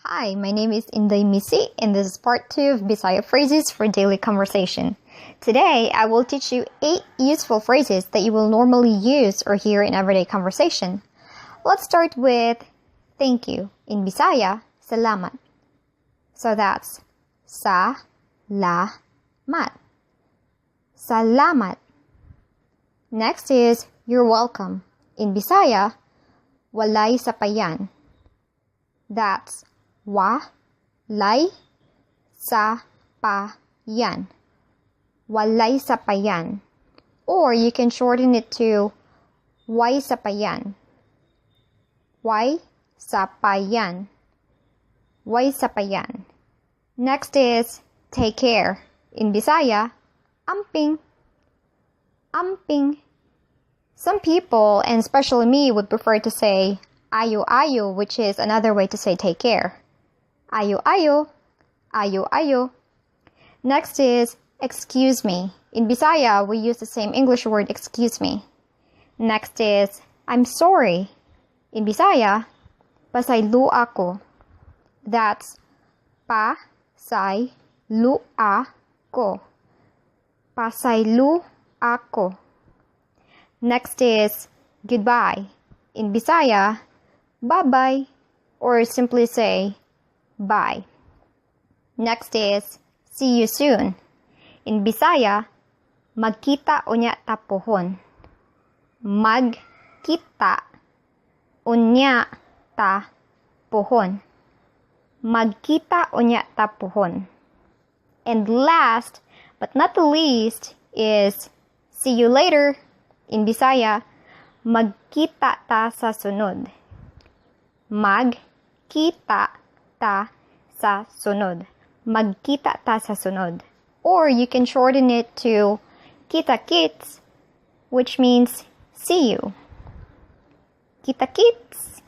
Hi, my name is Inday Misi, and this is part 2 of Bisaya phrases for daily conversation. Today, I will teach you 8 useful phrases that you will normally use or hear in everyday conversation. Let's start with thank you. In Bisaya, salamat. So that's sa-la-mat. Salamat. Next is you're welcome. In Bisaya, walay sapayan. That's walay sapayan. Walay sapayan. Or you can shorten it to way sapayan. Way sapayan. Way sapayan. Next is take care. In Bisaya, amping. Amping. Some people, and especially me, would prefer to say ayo-ayo, which is another way to say take care. Ayo-ayo. Ayo-ayo. Next is excuse me. In Bisaya, we use the same English word excuse me. Next is I'm sorry. In Bisaya, pasaylo ako. That's pasaylo ako. Pasaylo ako. Next is goodbye. In Bisaya, bye-bye, or simply say bye. Next is see you soon. In Bisaya, magkita unya ta pohon. Magkita unya ta pohon. Magkita unya ta pohon. And last, but not the least, is see you later. In Bisaya, magkita ta sa sunod. Magkita ta sa sunod. Magkita ta sa sunod. Or you can shorten it to kita-kits, which means see you. Kita-kits.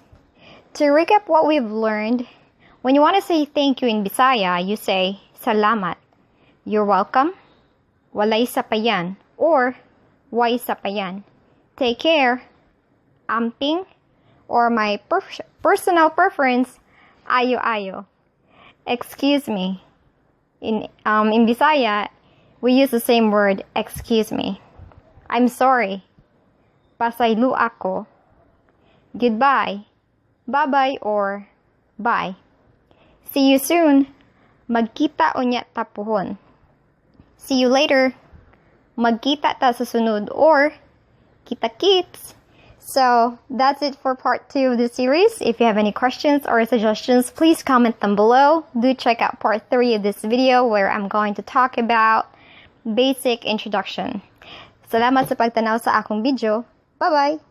To recap what we've learned, when you want to say thank you in Bisaya, you say salamat. You're welcome. Walay sapayan. Or way sapayan. Take care. Amping. Or my personal preference, ayo-ayo. Excuse me. In Bisaya, we use the same word, excuse me. I'm sorry. Pasaylo ako. Goodbye. Bye-bye or bye. See you soon. Magkita unya ta pohon. See you later. Magkita ta sa sunod or kita-kits. So that's it for part 2 of the series. If you have any questions or suggestions, please comment them below. Do check out part 3 of this video where I'm going to talk about basic introduction. Salamat sa pagtanaw sa akong video. Bye-bye!